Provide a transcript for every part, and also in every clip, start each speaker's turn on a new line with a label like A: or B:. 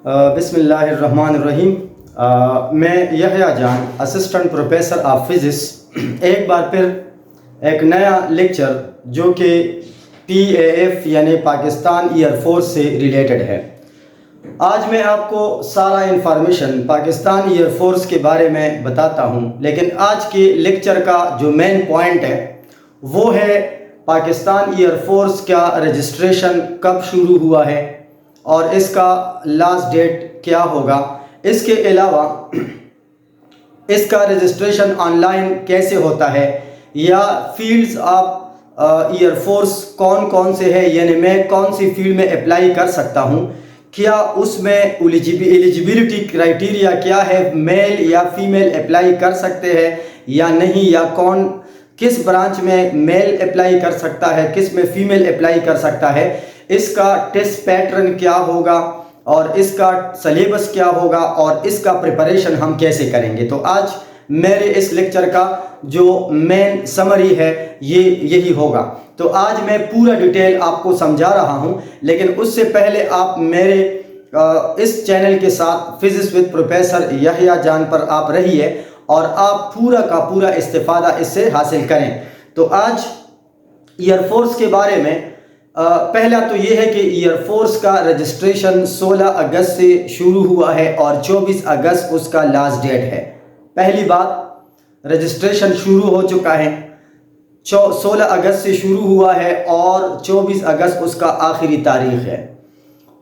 A: बिस्मिल्लाहिर्रहमानिर्रहीम। मैं यहया जान, असिस्टेंट प्रोफेसर ऑफ फिज़िक्स, एक बार फिर एक नया लेक्चर जो कि PAF यानी पाकिस्तान एयरफोर्स से रिलेटेड है। आज मैं आपको सारा इंफॉर्मेशन पाकिस्तान एयरफोर्स के बारे में बताता हूँ, लेकिन आज के लेक्चर का जो मेन पॉइंट है वो है पाकिस्तान एयरफोर्स का रजिस्ट्रेशन कब शुरू हुआ है और इसका लास्ट डेट क्या होगा। इसके अलावा इसका रजिस्ट्रेशन ऑनलाइन कैसे होता है, या फील्ड्स ऑफ एयरफोर्स कौन कौन से है, यानी मैं कौन सी फील्ड में अप्लाई कर सकता हूँ, क्या उसमें एलिजिबिलिटी क्राइटेरिया क्या है, मेल या फीमेल अप्लाई कर सकते हैं या नहीं, या कौन किस ब्रांच में मेल अप्लाई कर सकता है, किस में फीमेल अप्लाई कर सकता है, इसका टेस्ट पैटर्न क्या होगा और इसका सिलेबस क्या होगा और इसका प्रिपरेशन हम कैसे करेंगे। तो आज मेरे इस लेक्चर का जो मेन समरी है ये यही होगा। तो आज मैं पूरा डिटेल आपको समझा रहा हूँ, लेकिन उससे पहले आप मेरे इस चैनल के साथ फिजिक्स विद प्रोफेसर यहया जान पर आप रहिए और आप पूरा का पूरा इस्तेफादा इससे हासिल करें। तो आज एयरफोर्स के बारे में पहला तो ये है कि एयरफोर्स का रजिस्ट्रेशन 16 अगस्त से शुरू हुआ है और 24 अगस्त उसका लास्ट डेट है। पहली बात, रजिस्ट्रेशन शुरू हो चुका है, 16 अगस्त से शुरू हुआ है और 24 अगस्त उसका आखिरी तारीख है।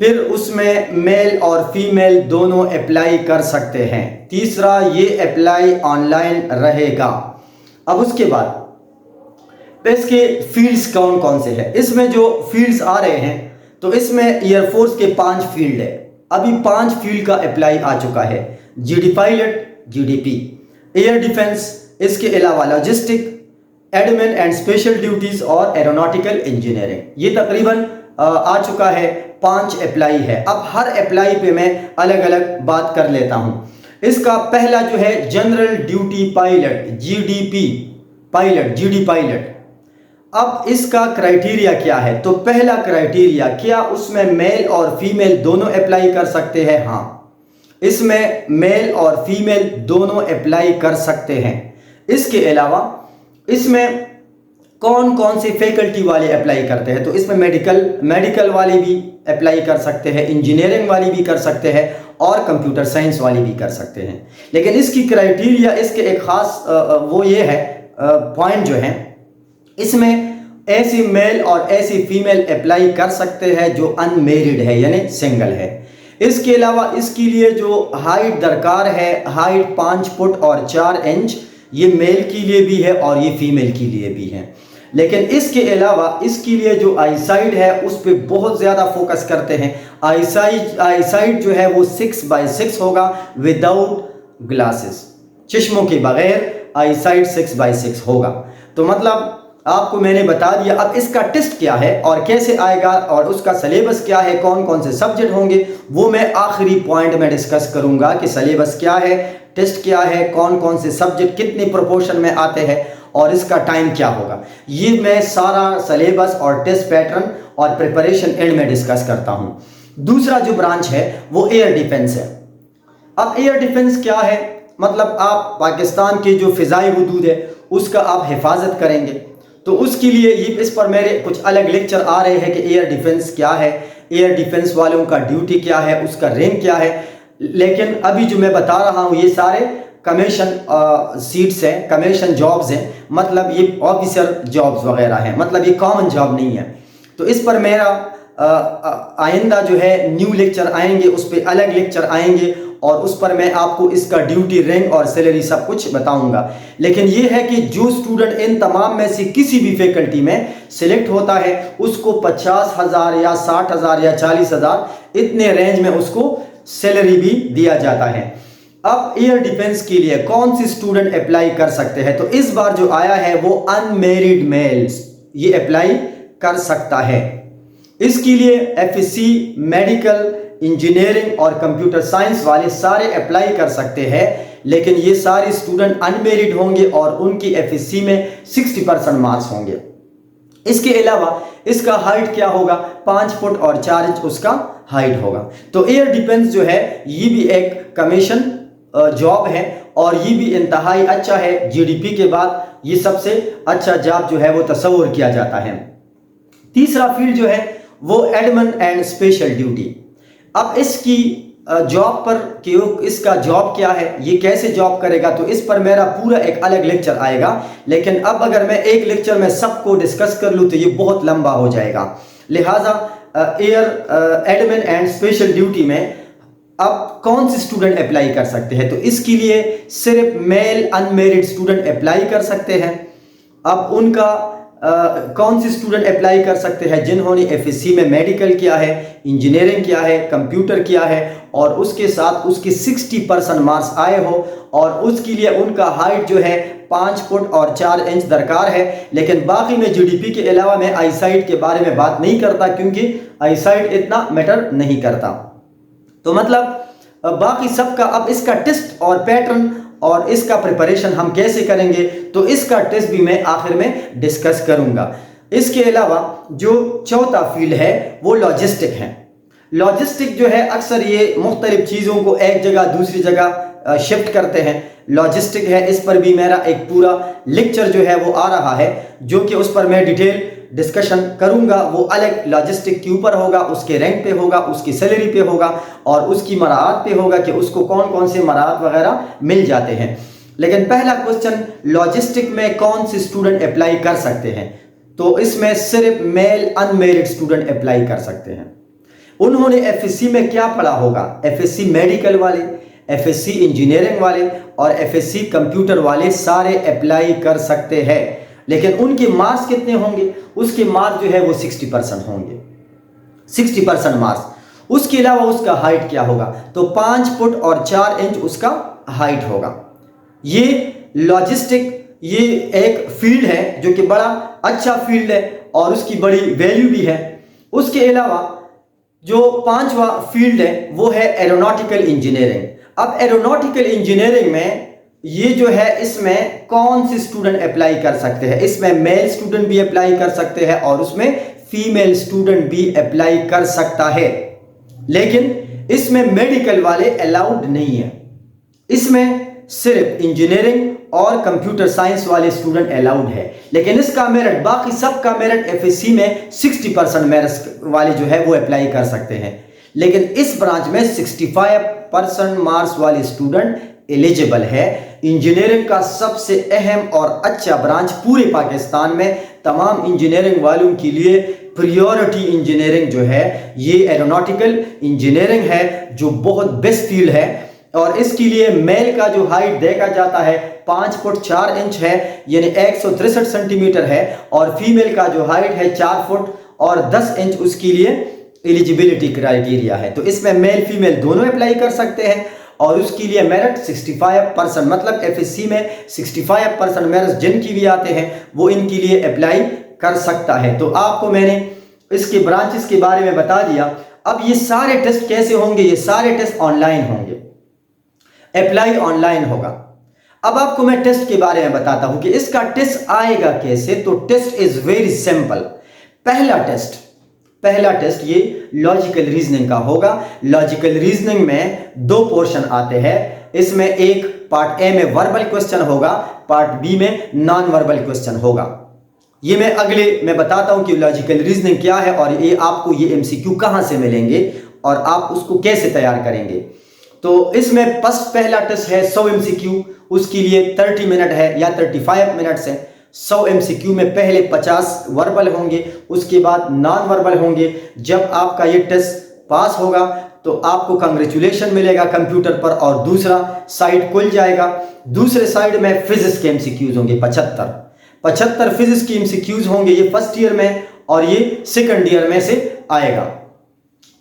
A: फिर उसमें मेल और फीमेल दोनों अप्लाई कर सकते हैं। तीसरा, ये अप्लाई ऑनलाइन रहेगा। अब उसके बाद इसके फील्ड्स कौन कौन से हैं। इसमें जो फील्ड्स आ रहे हैं, तो इसमें एयरफोर्स के 5 फील्ड है। अभी 5 फील्ड का अप्लाई आ चुका है। GD pilot, GDP, air defence, इसके अलावा logistic, admin and special duties और एरोनॉटिकल इंजीनियरिंग। ये तकरीबन आ चुका है, 5 अप्लाई है। अब हर अप्लाई पे मैं अलग अलग बात कर लेता हूँ। इसका पहला जो है general duty pilot, GDP pilot, GD pilot. अब इसका क्राइटेरिया क्या है, तो पहला क्राइटेरिया, क्या उसमें मेल और फीमेल दोनों अप्लाई कर सकते हैं। हाँ, इसमें मेल और फीमेल दोनों अप्लाई कर सकते हैं। इसके अलावा इसमें कौन कौन से फैकल्टी वाले अप्लाई करते हैं, तो इसमें मेडिकल वाले भी अप्लाई कर सकते हैं, इंजीनियरिंग वाली भी कर सकते हैं और कंप्यूटर साइंस वाली भी कर सकते हैं। लेकिन इसकी क्राइटेरिया, इसके एक खास वो ये है पॉइंट जो है, इसमें ऐसी मेल और ऐसी फीमेल अप्लाई कर सकते हैं जो अनमेरिड है यानी सिंगल है। इसके अलावा इसके लिए जो हाइट दरकार है, हाइट 5 फुट और 4 इंच, ये मेल के लिए भी है और ये फीमेल के लिए भी है। लेकिन इसके अलावा इसके लिए जो आईसाइट है उस पर बहुत ज़्यादा फोकस करते हैं। आईसाइट जो है वो 6/6 होगा विदाउट ग्लासेस, चश्मों के बगैर आईसाइट 6/6 होगा। तो मतलब आपको मैंने बता दिया। अब इसका टेस्ट क्या है और कैसे आएगा और उसका सिलेबस क्या है, कौन कौन से सब्जेक्ट होंगे, वो मैं आखिरी पॉइंट में डिस्कस करूंगा कि सिलेबस क्या है, टेस्ट क्या है, कौन कौन से सब्जेक्ट कितने प्रोपोर्शन में आते हैं और इसका टाइम क्या होगा। ये मैं सारा सिलेबस और टेस्ट पैटर्न और प्रिपरेशन एंड में डिस्कस करता हूँ। दूसरा जो ब्रांच है वो एयर डिफेंस है। अब एयर डिफेंस क्या है, मतलब आप पाकिस्तान के जो फ़िज़ाई हुदूद है उसका आप हिफाजत करेंगे। तो उसके लिए इस पर मेरे कुछ अलग लेक्चर आ रहे हैं कि एयर डिफेंस क्या है, एयर डिफेंस वालों का ड्यूटी क्या है, उसका रैंक क्या है। लेकिन अभी जो मैं बता रहा हूँ ये सारे कमीशन सीट्स हैं, कमीशन जॉब्स हैं, मतलब ये ऑफिसर जॉब्स वगैरह हैं, मतलब ये कॉमन जॉब नहीं है। तो इस पर मेरा आइंदा जो है न्यू लेक्चर आएंगे, उस पर अलग लेक्चर आएंगे और उस पर मैं आपको इसका ड्यूटी रैंक और सैलरी सब कुछ बताऊंगा। लेकिन ये है कि जो स्टूडेंट इन तमाम में से किसी भी फैकल्टी में सिलेक्ट होता है उसको 50,000 या 60,000 या 40,000 इतने रेंज में उसको सैलरी भी दिया जाता है। अब एयर डिफेंस के लिए कौन सी स्टूडेंट अप्लाई कर सकते हैं, तो इस बार जो आया है वो अनमेरिड मेल्स ये अप्लाई कर सकता है। इसके लिए FSC, मेडिकल, इंजीनियरिंग और कंप्यूटर साइंस वाले सारे अप्लाई कर सकते हैं। लेकिन ये सारे स्टूडेंट अनमेरिड होंगे और उनकी FSC में 60% मार्क्स होंगे। इसके अलावा इसका हाइट क्या होगा, 5 फुट और 4 इंच उसका हाइट होगा। तो एयर डिफेंस जो है ये भी एक कमीशन जॉब है और ये भी इंतहाई अच्छा है। जीडीपी के बाद ये सबसे अच्छा जॉब जो है वो तस्वुर किया जाता है। तीसरा फील्ड जो है वो एडमिन एंड स्पेशल ड्यूटी। अब इसकी जॉब पर कि इसका जॉब क्या है, ये कैसे जॉब करेगा, तो इस पर मेरा पूरा एक अलग लेक्चर आएगा। लेकिन अब अगर मैं एक लेक्चर में सबको डिस्कस कर लूँ तो ये बहुत लंबा हो जाएगा। लिहाजा air admin and special duty में अब कौन से स्टूडेंट अप्लाई कर सकते हैं, तो इसके लिए सिर्फ मेल अनमेरिड स्टूडेंट अप्लाई कर सकते हैं। अब उनका कौन से स्टूडेंट अप्लाई कर सकते हैं, जिन्होंने एफएससी में मेडिकल किया है, इंजीनियरिंग किया है, कंप्यूटर किया है और उसके साथ उसके 60% मार्क्स आए हो और उसके लिए उनका हाइट जो है 5 फुट और 4 इंच दरकार है। लेकिन बाकी में जीडीपी के अलावा मैं आईसाइट के बारे में बात नहीं करता क्योंकि आईसाइट इतना मैटर नहीं करता। तो मतलब बाकी सबका अब इसका टेस्ट और पैटर्न और इसका प्रिपरेशन हम कैसे करेंगे, तो इसका टेस्ट भी मैं आखिर में डिस्कस करूंगा। इसके अलावा जो चौथा फील्ड है वो लॉजिस्टिक है। लॉजिस्टिक जो है अक्सर ये मुख्तलिफ चीज़ों को एक जगह दूसरी जगह शिफ्ट करते हैं। लॉजिस्टिक है, इस पर भी मेरा एक पूरा लेक्चर जो है वो आ रहा है, जो कि उस पर मैं डिटेल डिस्कशन करूंगा। वो अलग लॉजिस्टिक के ऊपर होगा, उसके रैंक पे होगा, उसकी सैलरी पे होगा और उसकी मराहत पे होगा कि उसको कौन कौन से मराहत वगैरह मिल जाते हैं। लेकिन पहला क्वेश्चन, लॉजिस्टिक में कौन से स्टूडेंट अप्लाई कर सकते हैं, तो इसमें सिर्फ मेल अनमेरिड स्टूडेंट अप्लाई कर सकते हैं। उन्होंने एफएससी में क्या पढ़ा होगा, एफएससी मेडिकल वाले, एफएससी इंजीनियरिंग वाले और एफएससी कंप्यूटर वाले सारे अप्लाई कर सकते हैं। लेकिन उनके मार्क्स कितने होंगे, उसके मार्क्स जो है वो 60% होंगे, 60% मार्क्स। उसके अलावा उसका हाइट क्या होगा, तो 5 फुट और 4 इंच उसका हाइट होगा। ये लॉजिस्टिक ये एक फील्ड है जो कि बड़ा अच्छा फील्ड है और उसकी बड़ी वैल्यू भी है। उसके अलावा जो पांचवा फील्ड है वो है एरोनॉटिकल इंजीनियरिंग। अब एरोनॉटिकल इंजीनियरिंग में ये जो है इसमें कौन से स्टूडेंट अप्लाई कर सकते हैं, इसमें मेल स्टूडेंट भी अप्लाई कर सकते हैं और उसमें फीमेल स्टूडेंट भी अप्लाई कर सकता है। लेकिन इसमें मेडिकल वाले अलाउड नहीं है, इसमें सिर्फ इंजीनियरिंग और कंप्यूटर साइंस वाले स्टूडेंट अलाउड है। लेकिन इसका मेरिट, बाकी सबका मेरिट एफएससी में 60% मेरिट वाले जो है वो अप्लाई कर सकते हैं। लेकिन इस ब्रांच में 65% मार्क्स वाले स्टूडेंट एलिजिबल है। इंजीनियरिंग का सबसे अहम और अच्छा ब्रांच पूरे पाकिस्तान में तमाम इंजीनियरिंग वालों के लिए प्रियोरिटी इंजीनियरिंग जो है ये एरोनॉटिकल इंजीनियरिंग है, जो बहुत बेस्ट फील्ड है। और इसके लिए मेल का जो हाइट देखा जाता है 5 फुट 4 इंच है, यानी 163 सेंटीमीटर है, और फीमेल का जो हाइट है 4 फुट और 10 इंच उसके लिए एलिजिबिलिटी क्राइटेरिया है। तो इसमें मेल फीमेल दोनों अप्लाई कर सकते हैं और उसके लिए मेरिट 65%, मतलब एफएससी में 65% मेरिट जिनकी भी आते हैं वो इनके लिए अप्लाई कर सकता है। तो आपको मैंने इसके ब्रांचेस के बारे में बता दिया। अब ये सारे टेस्ट कैसे होंगे, ये सारे टेस्ट ऑनलाइन होंगे, अप्लाई ऑनलाइन होगा। अब आपको मैं टेस्ट के बारे में बताता हूं कि इसका टेस्ट आएगा कैसे। तो टेस्ट इज वेरी सिंपल। पहला टेस्ट ये लॉजिकल रीजनिंग का होगा। लॉजिकल रीजनिंग में 2 पोर्शन आते हैं। इसमें एक पार्ट ए में वर्बल क्वेश्चन होगा, पार्ट बी में नॉन वर्बल क्वेश्चन होगा। ये मैं अगले में बताता हूं कि लॉजिकल रीजनिंग क्या है और ये आपको ये एमसीक्यू कहां से मिलेंगे और आप उसको कैसे तैयार करेंगे। तो इसमें पहला टेस्ट है 100 एमसीक्यू, उसके लिए 30 मिनट है या 35 मिनट्स है। 100 एमसीक्यू में पहले 50 वर्बल होंगे, उसके बाद नॉन वर्बल होंगे। जब आपका ये टेस्ट पास होगा तो आपको कंग्रेचुलेशन मिलेगा कंप्यूटर पर और दूसरा साइड खुल जाएगा। दूसरे साइड में फिजिक्स के एमसीक्यूज होंगे 75 फिजिक्स की एमसीक्यूज होंगे। ये फर्स्ट ईयर में और ये सेकंड ईयर में से आएगा।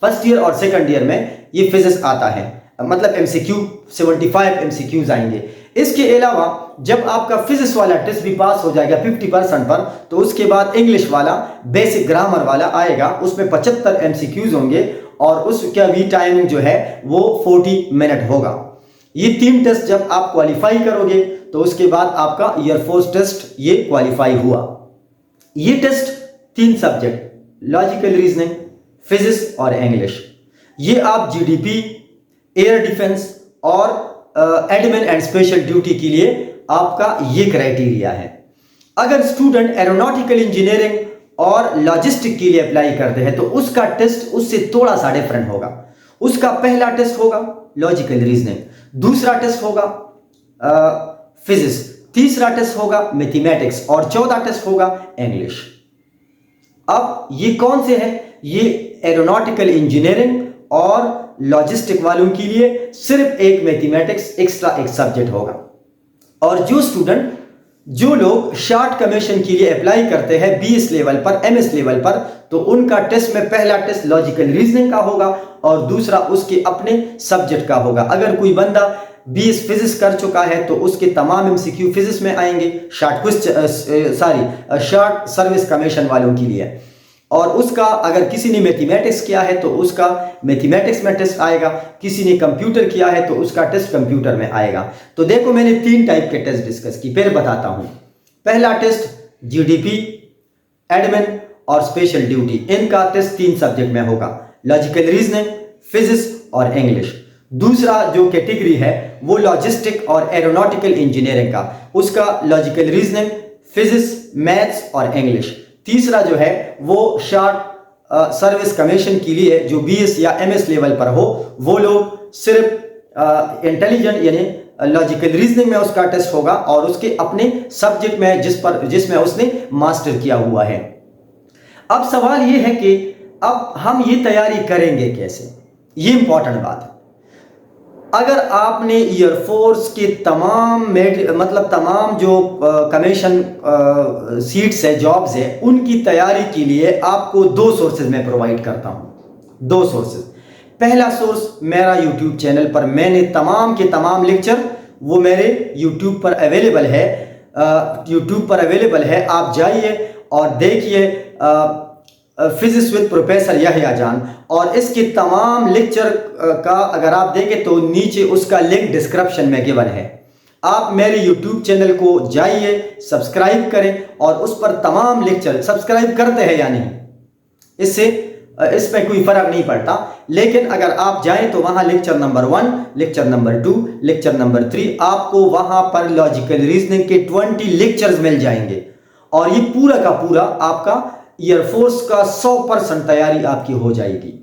A: फर्स्ट ईयर और सेकंड ईयर में ये फिजिक्स आता है, मतलब एमसीक्यू 75 एमसीक्यूज आएंगे। इसके अलावा जब आपका फिजिक्स वाला टेस्ट भी पास हो जाएगा 50% पर, तो उसके बाद इंग्लिश वाला बेसिक ग्रामर वाला आएगा, उसमें 75 एमसीक्यूज होंगे और उसका भी टाइमिंग जो है वो 40 मिनट होगा। ये 3 टेस्ट जब आप क्वालिफाई करोगे तो उसके बाद आपका एयरफोर्स टेस्ट ये क्वालिफाई हुआ। ये test 3 subject, logical reasoning, physics और इंग्लिश। ये आप जीडीपी, एयर डिफेंस और एडमिन एंड स्पेशल ड्यूटी के लिए आपका ये क्राइटेरिया है। अगर स्टूडेंट एरोनॉटिकल इंजीनियरिंग और लॉजिस्टिक के लिए अप्लाई करते हैं तो उसका टेस्ट उससे थोड़ा सा डिफरेंट होगा। उसका पहला टेस्ट होगा लॉजिकल रीजनिंग, दूसरा टेस्ट होगा फिजिक्स, तीसरा टेस्ट होगा मैथमेटिक्स और चौथा टेस्ट होगा इंग्लिश। अब ये कौन से हैं? ये एरोनॉटिकल इंजीनियरिंग और लॉजिस्टिक वालों के लिए सिर्फ एक मैथमेटिक्स एक्स्ट्रा एक सब्जेक्ट होगा। और जो लोग शॉर्ट कमीशन के लिए अप्लाई करते हैं बीएस लेवल पर, एमएस लेवल पर, तो उनका टेस्ट में पहला टेस्ट लॉजिकल रीजनिंग का होगा और दूसरा उसके अपने सब्जेक्ट का होगा। अगर कोई बंदा बीएस फिजिक्स कर चुका है तो उसके तमाम एमसीक्यू फिजिक्स में आएंगे, शॉर्ट सर्विस कमीशन वालों के लिए। और उसका अगर किसी ने मैथमेटिक्स किया है तो उसका मैथमेटिक्स में टेस्ट आएगा, किसी ने कंप्यूटर किया है तो उसका टेस्ट कंप्यूटर में आएगा। तो देखो मैंने 3 टाइप के टेस्ट डिस्कस की, फिर बताता हूं। पहला टेस्ट जीडीपी, एडमिन और स्पेशल ड्यूटी, इनका टेस्ट 3 सब्जेक्ट में होगा, लॉजिकल रीजनिंग, फिजिक्स और इंग्लिश। दूसरा जो कैटेगरी है वो लॉजिस्टिक और एरोनॉटिकल इंजीनियरिंग का, उसका लॉजिकल रीजनिंग, फिजिक्स, मैथ्स और इंग्लिश। तीसरा जो है वो शॉर्ट सर्विस कमीशन के लिए जो बीएस या एमएस लेवल पर हो, वो लोग सिर्फ इंटेलिजेंट यानी लॉजिकल रीजनिंग में उसका टेस्ट होगा और उसके अपने सब्जेक्ट में जिसमें उसने मास्टर किया हुआ है। अब सवाल ये है कि अब हम ये तैयारी करेंगे कैसे? ये इंपॉर्टेंट बात है। अगर आपने एयरफोर्स के तमाम जो कमीशन सीट्स है, जॉब्स है, उनकी तैयारी के लिए आपको 2 सोर्सेज मैं प्रोवाइड करता हूं। 2 सोर्सेज। पहला सोर्स मेरा यूट्यूब चैनल पर मैंने तमाम के तमाम लेक्चर वो मेरे यूट्यूब पर अवेलेबल है। आप जाइए और देखिए फिजिक्स विद प्रोफेसर यहया जान, और इसके तमाम लेक्चर का अगर आप देखें तो नीचे उसका लिंक डिस्क्रिप्शन में गिवन है। आप मेरे यूट्यूब चैनल को जाइए, सब्सक्राइब करें और उस पर तमाम लेक्चर, सब्सक्राइब करते हैं या नहीं इसमें कोई फर्क नहीं पड़ता, लेकिन अगर आप जाएं तो वहां lecture number 1, lecture number 2, lecture number 3, आपको वहां पर लॉजिकल रीजनिंग के 20 लेक्चर्स मिल जाएंगे और ये पूरा का पूरा आपका एयरफोर्स का 100% तैयारी आपकी हो जाएगी।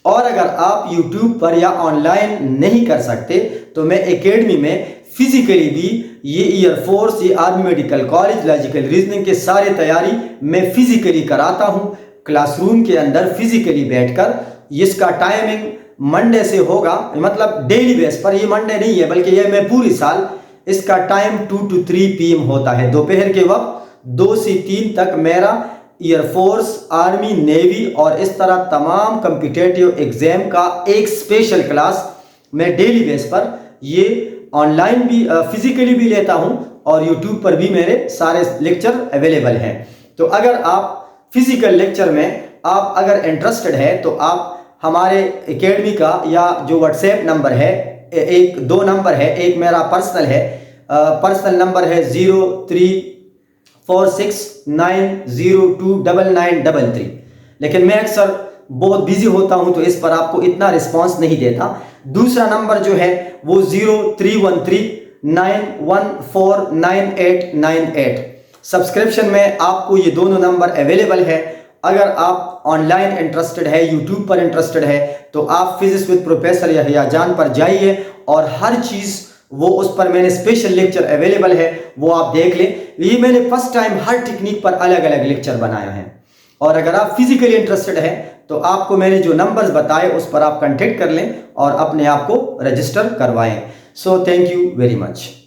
A: और अगर आप YouTube पर या ऑनलाइन नहीं कर सकते तो मैं एकेडमी में फिजिकली भी ये एयरफोर्स, ये army medical college, logical reasoning के सारे तैयारी मैं फिजिकली कराता हूं, क्लासरूम के अंदर फिजिकली बैठकर। इसका टाइमिंग मंडे से होगा, मतलब डेली बेस पर, ये मंडे नहीं है बल्कि ये मैं पूरी साल, इसका टाइम 2 to 3 PM होता है। दोपहर के वक्त 2 से 3 तक मेरा एयरफोर्स, आर्मी, नेवी और इस तरह तमाम कॉम्पिटिटिव एग्जाम का एक स्पेशल क्लास मैं डेली बेस पर ये ऑनलाइन भी फिजिकली भी लेता हूं और यूट्यूब पर भी मेरे सारे लेक्चर अवेलेबल हैं। तो अगर आप फिजिकल लेक्चर में आप अगर इंटरेस्टेड है तो आप हमारे एकेडमी का या जो व्हाट्सएप नंबर है, 2 नंबर है, एक मेरा पर्सनल है, पर्सनल नंबर है 034690299933, लेकिन मैं अक्सर बहुत बिजी होता हूं तो इस पर आपको इतना रिस्पांस नहीं देता। दूसरा नंबर जो है वो 031391499898। सब्सक्रिप्शन में आपको ये दोनों नंबर अवेलेबल है। अगर आप ऑनलाइन इंटरेस्टेड है, यूट्यूब पर इंटरेस्टेड है, तो आप फिजिक्स विद प्रोफेसर यहया जान पर जाइए और हर चीज़ वो उस पर मैंने स्पेशल लेक्चर अवेलेबल है, वो आप देख लें। ये मैंने फर्स्ट टाइम हर टेक्निक पर अलग अलग लेक्चर बनाया है। और अगर आप फिजिकली इंटरेस्टेड हैं तो आपको मैंने जो नंबर्स बताए उस पर आप कांटेक्ट कर लें और अपने आप को रजिस्टर करवाएं। So thank you very much.